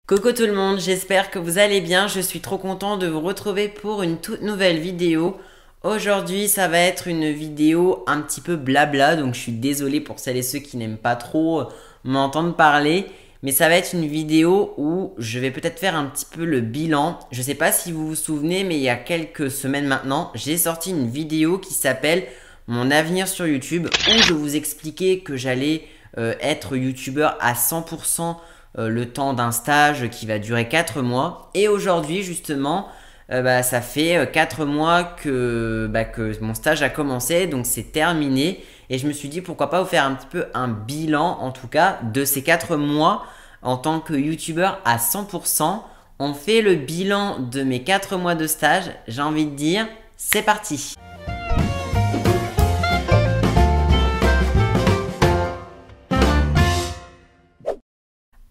Coucou tout le monde, j'espère que vous allez bien. Je suis trop content de vous retrouver pour une toute nouvelle vidéo. Aujourd'hui, ça va être une vidéo un petit peu blabla, donc je suis désolé pour celles et ceux qui n'aiment pas trop m'entendre parler. Mais ça va être une vidéo où je vais peut-être faire un petit peu le bilan. Je sais pas si vous vous souvenez, mais il y a quelques semaines maintenant, j'ai sorti une vidéo qui s'appelle Mon avenir sur YouTube, où je vous expliquais que j'allais être youtubeur à 100%. Le temps d'un stage qui va durer 4 mois. Et aujourd'hui, justement, ça fait 4 mois que mon stage a commencé, donc c'est terminé. Et je me suis dit, pourquoi pas vous faire un petit peu un bilan, en tout cas, de ces 4 mois en tant que youtubeur à 100%. On fait le bilan de mes 4 mois de stage. J'ai envie de dire, c'est parti!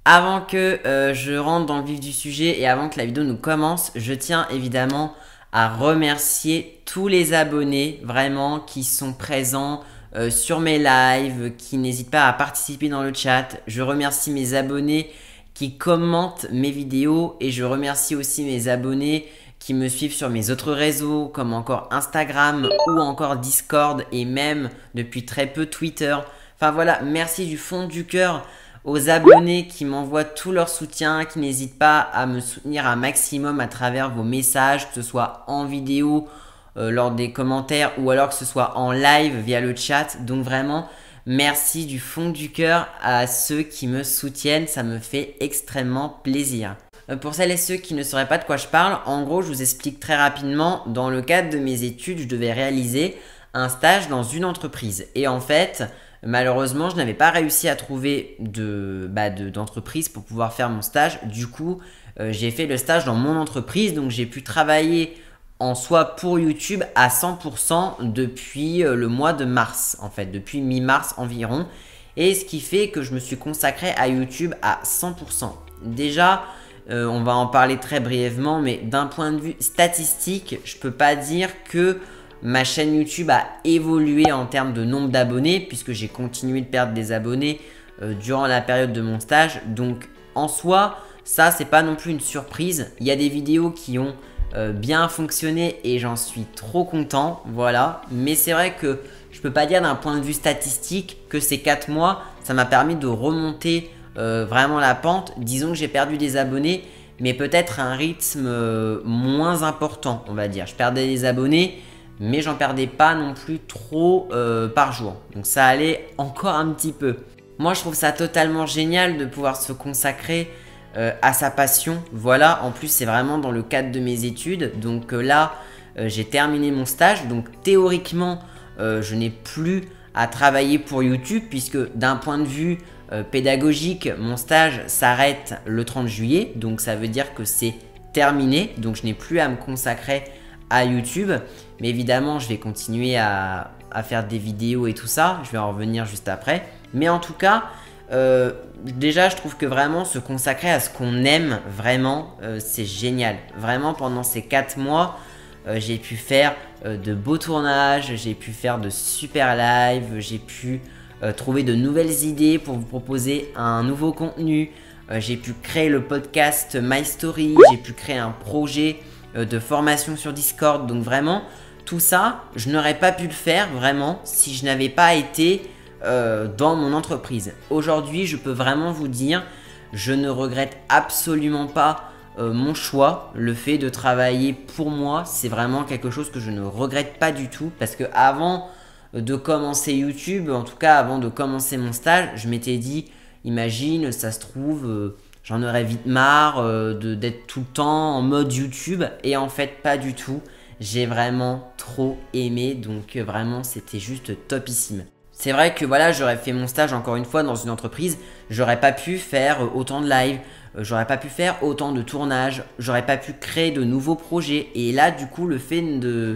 Avant que je rentre dans le vif du sujet et avant que la vidéo nous commence, je tiens évidemment à remercier tous les abonnés vraiment qui sont présents sur mes lives, qui n'hésitent pas à participer dans le chat. Je remercie mes abonnés qui commentent mes vidéos et je remercie aussi mes abonnés qui me suivent sur mes autres réseaux comme encore Instagram ou encore Discord et même depuis très peu Twitter. Enfin voilà, merci du fond du cœur aux abonnés qui m'envoient tout leur soutien, qui n'hésitent pas à me soutenir un maximum à travers vos messages, que ce soit en vidéo, lors des commentaires ou alors que ce soit en live via le chat. Donc vraiment, merci du fond du cœur à ceux qui me soutiennent, ça me fait extrêmement plaisir. Pour celles et ceux qui ne sauraient pas de quoi je parle, en gros, je vous explique très rapidement. Dans le cadre de mes études, je devais réaliser un stage dans une entreprise. Et en fait, malheureusement, je n'avais pas réussi à trouver d'entreprise pour pouvoir faire mon stage. Du coup, j'ai fait le stage dans mon entreprise. Donc, j'ai pu travailler en soi pour YouTube à 100% depuis le mois de mars, en fait, depuis mi-mars environ. Et ce qui fait que je me suis consacré à YouTube à 100%. Déjà, on va en parler très brièvement, mais d'un point de vue statistique, je peux pas dire que ma chaîne YouTube a évolué en termes de nombre d'abonnés puisque j'ai continué de perdre des abonnés durant la période de mon stage. Donc en soi, ça c'est pas non plus une surprise. Il y a des vidéos qui ont bien fonctionné et j'en suis trop content, voilà. Mais c'est vrai que je peux pas dire d'un point de vue statistique que ces 4 mois, ça m'a permis de remonter vraiment la pente. Disons que j'ai perdu des abonnés, mais peut-être à un rythme moins important, on va dire. Je perdais des abonnés, mais j'en perdais pas non plus trop par jour. Donc ça allait encore un petit peu. Moi, je trouve ça totalement génial de pouvoir se consacrer à sa passion. Voilà, en plus, c'est vraiment dans le cadre de mes études. Donc là, j'ai terminé mon stage. Donc théoriquement, je n'ai plus à travailler pour YouTube puisque d'un point de vue pédagogique, mon stage s'arrête le 30 juillet. Donc ça veut dire que c'est terminé. Donc je n'ai plus à me consacrer à YouTube. Mais évidemment, je vais continuer à faire des vidéos et tout ça. Je vais en revenir juste après. Mais en tout cas, déjà, je trouve que vraiment se consacrer à ce qu'on aime vraiment, c'est génial. Vraiment, pendant ces 4 mois, j'ai pu faire de beaux tournages, j'ai pu faire de super lives, j'ai pu trouver de nouvelles idées pour vous proposer un nouveau contenu. J'ai pu créer le podcast My Story, j'ai pu créer un projet de formation sur Discord. Donc vraiment, tout ça, je n'aurais pas pu le faire vraiment si je n'avais pas été dans mon entreprise. Aujourd'hui, je peux vraiment vous dire, je ne regrette absolument pas mon choix. Le fait de travailler pour moi, c'est vraiment quelque chose que je ne regrette pas du tout. Parce que avant de commencer YouTube, en tout cas avant de commencer mon stage, je m'étais dit, imagine, ça se trouve, j'en aurais vite marre d'être tout le temps en mode YouTube. Et en fait, pas du tout. J'ai vraiment trop aimé, donc vraiment c'était juste topissime. C'est vrai que voilà, j'aurais fait mon stage encore une fois dans une entreprise, j'aurais pas pu faire autant de live, j'aurais pas pu faire autant de tournages, j'aurais pas pu créer de nouveaux projets. Et là du coup le fait de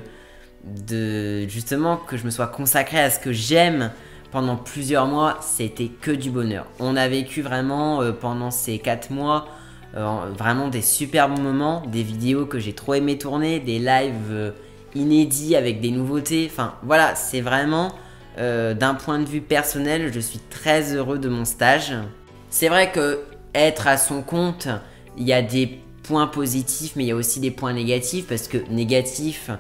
justement que je me sois consacré à ce que j'aime pendant plusieurs mois, c'était que du bonheur. On a vécu vraiment pendant ces 4 mois vraiment des super bons moments, des vidéos que j'ai trop aimé tourner, des lives inédits avec des nouveautés. Enfin voilà, c'est vraiment d'un point de vue personnel, je suis très heureux de mon stage. C'est vrai que être à son compte il y a des points positifs, mais il y a aussi des points négatifs, parce que négatif,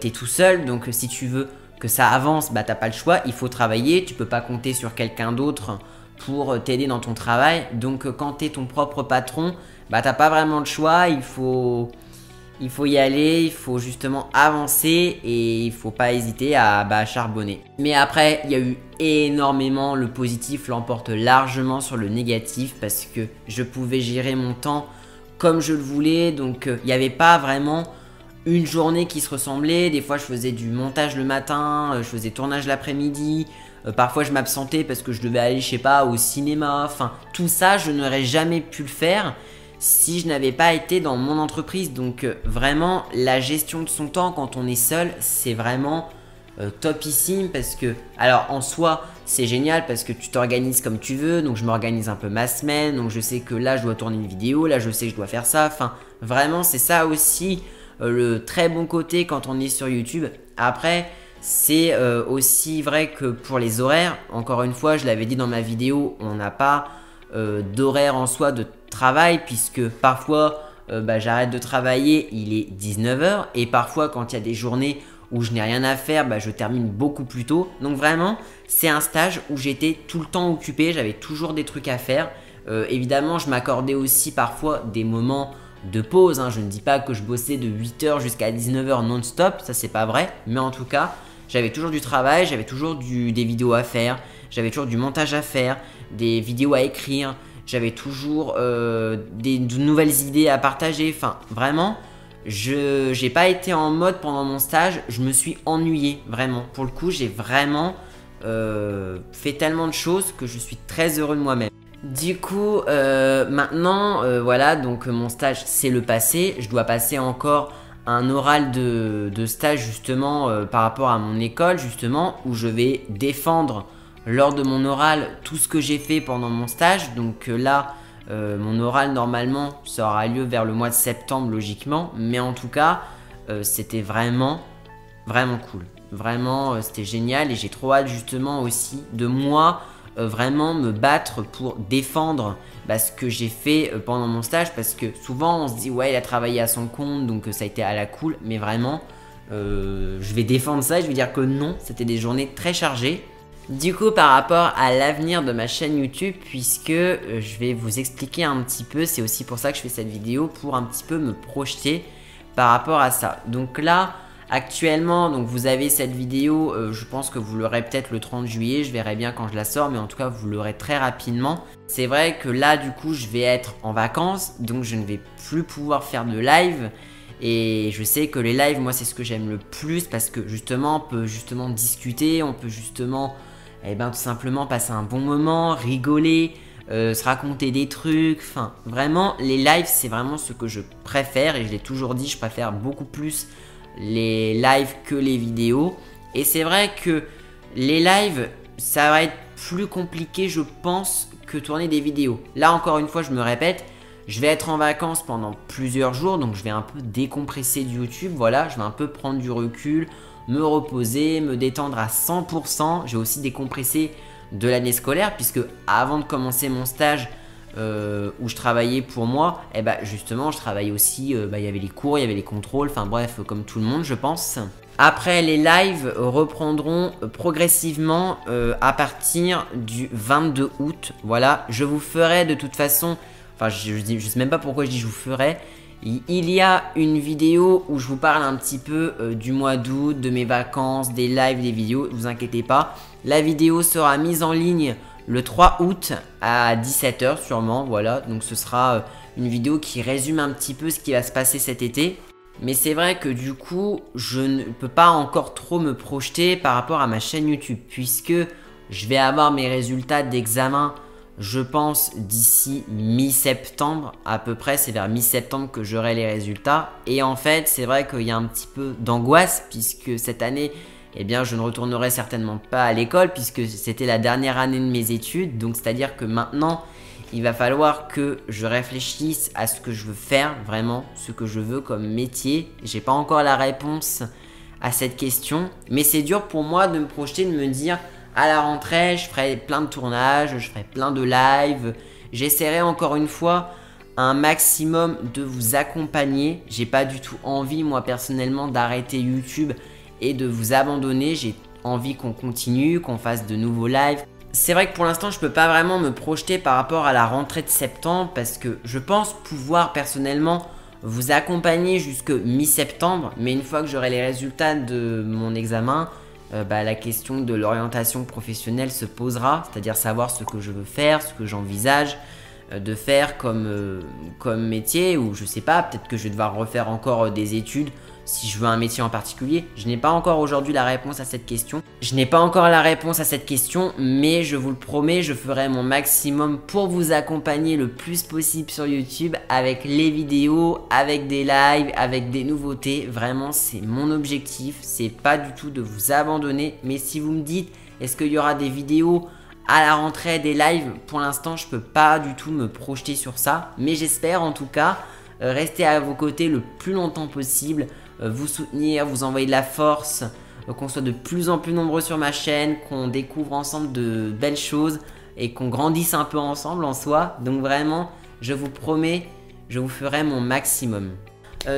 t'es tout seul, donc si tu veux que ça avance, bah t'as pas le choix, il faut travailler, tu peux pas compter sur quelqu'un d'autre pour t'aider dans ton travail. Donc quand t'es ton propre patron, bah t'as pas vraiment le choix, il faut y aller, il faut justement avancer et il faut pas hésiter à charbonner. Mais après, il y a eu énormément, le positif l'emporte largement sur le négatif parce que je pouvais gérer mon temps comme je le voulais, donc il n'y avait pas vraiment une journée qui se ressemblait. Des fois je faisais du montage le matin, je faisais tournage l'après-midi, parfois je m'absentais parce que je devais aller, je sais pas, au cinéma, enfin tout ça je n'aurais jamais pu le faire si je n'avais pas été dans mon entreprise. Donc vraiment la gestion de son temps quand on est seul, c'est vraiment topissime, parce que alors en soi c'est génial parce que tu t'organises comme tu veux. Donc je m'organise un peu ma semaine, donc je sais que là je dois tourner une vidéo, là je sais que je dois faire ça, enfin vraiment c'est ça aussi le très bon côté quand on est sur YouTube. Après c'est aussi vrai que pour les horaires, encore une fois je l'avais dit dans ma vidéo, on n'a pas d'horaire en soi de travail, puisque parfois j'arrête de travailler, il est 19 h, et parfois quand il y a des journées où je n'ai rien à faire, je termine beaucoup plus tôt. Donc vraiment c'est un stage où j'étais tout le temps occupé, j'avais toujours des trucs à faire. Évidemment je m'accordais aussi parfois des moments de pause, hein. Je ne dis pas que je bossais de 8 h jusqu'à 19 h non-stop, ça c'est pas vrai, mais en tout cas j'avais toujours du travail, j'avais toujours des vidéos à faire, j'avais toujours du montage à faire, des vidéos à écrire, j'avais toujours de nouvelles idées à partager. Enfin vraiment, je n'ai pas été en mode pendant mon stage, je me suis ennuyé vraiment. Pour le coup j'ai vraiment fait tellement de choses que je suis très heureux de moi-même. Du coup maintenant voilà, donc mon stage c'est le passé. Je dois passer encore un oral de stage justement par rapport à mon école, justement où je vais défendre lors de mon oral tout ce que j'ai fait pendant mon stage. Donc là mon oral normalement ça aura lieu vers le mois de septembre logiquement, mais en tout cas c'était vraiment cool, vraiment c'était génial, et j'ai trop hâte justement aussi de moi vraiment me battre pour défendre ce que j'ai fait pendant mon stage, parce que souvent on se dit ouais il a travaillé à son compte donc ça a été à la cool, mais vraiment je vais défendre ça, je vais dire que non, c'était des journées très chargées. Du coup par rapport à l'avenir de ma chaîne YouTube, puisque je vais vous expliquer un petit peu, c'est aussi pour ça que je fais cette vidéo, pour un petit peu me projeter par rapport à ça. Donc là actuellement, donc vous avez cette vidéo, je pense que vous l'aurez peut-être le 30 juillet, je verrai bien quand je la sors, mais en tout cas vous l'aurez très rapidement. C'est vrai que là du coup je vais être en vacances, donc je ne vais plus pouvoir faire de live. Et je sais que les lives, moi c'est ce que j'aime le plus, parce que justement on peut justement discuter, on peut justement tout simplement passer un bon moment, rigoler, se raconter des trucs. Enfin vraiment les lives c'est vraiment ce que je préfère, et je l'ai toujours dit, je préfère beaucoup plus les lives que les vidéos. Et c'est vrai que les lives ça va être plus compliqué je pense que tourner des vidéos. Là encore une fois je me répète, je vais être en vacances pendant plusieurs jours, donc je vais un peu décompresser de YouTube, voilà, je vais un peu prendre du recul, me reposer, me détendre à 100%. J'ai aussi décompressé de l'année scolaire, puisque avant de commencer mon stage où je travaillais pour moi, justement je travaillais aussi, il y avait les cours, il y avait les contrôles, enfin bref, comme tout le monde je pense. Après les lives reprendront progressivement à partir du 22 août, voilà, je vous ferai de toute façon, enfin je sais même pas pourquoi je dis je vous ferai. Il y a une vidéo où je vous parle un petit peu du mois d'août, de mes vacances, des lives, des vidéos, ne vous inquiétez pas. La vidéo sera mise en ligne le 3 août à 17 h sûrement, voilà. Donc ce sera une vidéo qui résume un petit peu ce qui va se passer cet été. Mais c'est vrai que du coup, je ne peux pas encore trop me projeter par rapport à ma chaîne YouTube, puisque je vais avoir mes résultats d'examen, je pense d'ici mi-septembre à peu près, c'est vers mi-septembre que j'aurai les résultats. Et en fait c'est vrai qu'il y a un petit peu d'angoisse, puisque cette année je ne retournerai certainement pas à l'école, puisque c'était la dernière année de mes études. Donc c'est à dire que maintenant il va falloir que je réfléchisse à ce que je veux faire, vraiment ce que je veux comme métier. J'ai pas encore la réponse à cette question, mais c'est dur pour moi de me projeter, de me dire à la rentrée, je ferai plein de tournages, je ferai plein de lives. J'essaierai encore une fois un maximum de vous accompagner. J'ai pas du tout envie, moi personnellement, d'arrêter YouTube et de vous abandonner. J'ai envie qu'on continue, qu'on fasse de nouveaux lives. C'est vrai que pour l'instant, je peux pas vraiment me projeter par rapport à la rentrée de septembre parce que je pense pouvoir personnellement vous accompagner jusque mi-septembre. Mais une fois que j'aurai les résultats de mon examen, la question de l'orientation professionnelle se posera, c'est-à-dire savoir ce que je veux faire, ce que j'envisage de faire comme métier, ou je sais pas, peut-être que je vais devoir refaire encore des études si je veux un métier en particulier. Je n'ai pas encore aujourd'hui la réponse à cette question. Mais je vous le promets, je ferai mon maximum pour vous accompagner le plus possible sur YouTube avec les vidéos, avec des lives, avec des nouveautés. Vraiment, c'est mon objectif. C'est pas du tout de vous abandonner. Mais si vous me dites, est-ce qu'il y aura des vidéos à la rentrée, des lives, pour l'instant, je peux pas du tout me projeter sur ça. Mais j'espère en tout cas rester à vos côtés le plus longtemps possible. Vous soutenir, vous envoyer de la force, qu'on soit de plus en plus nombreux sur ma chaîne, qu'on découvre ensemble de belles choses et qu'on grandisse un peu ensemble en soi. Donc vraiment, je vous promets, je vous ferai mon maximum.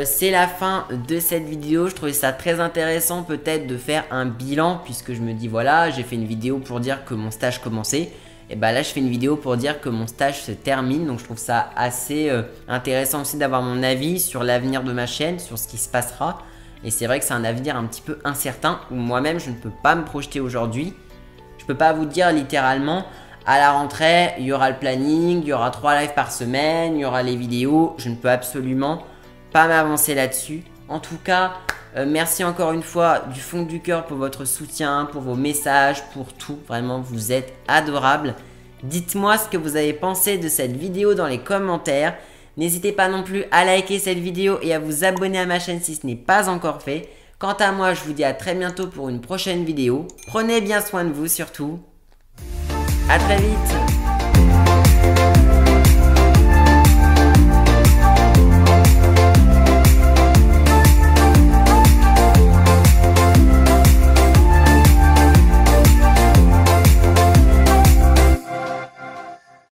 C'est la fin de cette vidéo. Je trouvais ça très intéressant peut-être de faire un bilan, puisque je me dis voilà, j'ai fait une vidéo pour dire que mon stage commençait. Et bah là je fais une vidéo pour dire que mon stage se termine, donc je trouve ça assez intéressant aussi d'avoir mon avis sur l'avenir de ma chaîne, sur ce qui se passera. Et c'est vrai que c'est un avenir un petit peu incertain où moi-même je ne peux pas me projeter aujourd'hui. Je peux pas vous dire littéralement à la rentrée il y aura le planning, il y aura 3 lives par semaine, il y aura les vidéos. Je ne peux absolument pas m'avancer là-dessus. En tout cas, merci encore une fois du fond du cœur pour votre soutien, pour vos messages, pour tout. Vraiment, vous êtes adorables. Dites-moi ce que vous avez pensé de cette vidéo dans les commentaires. N'hésitez pas non plus à liker cette vidéo et à vous abonner à ma chaîne si ce n'est pas encore fait. Quant à moi, je vous dis à très bientôt pour une prochaine vidéo. Prenez bien soin de vous surtout. À très vite.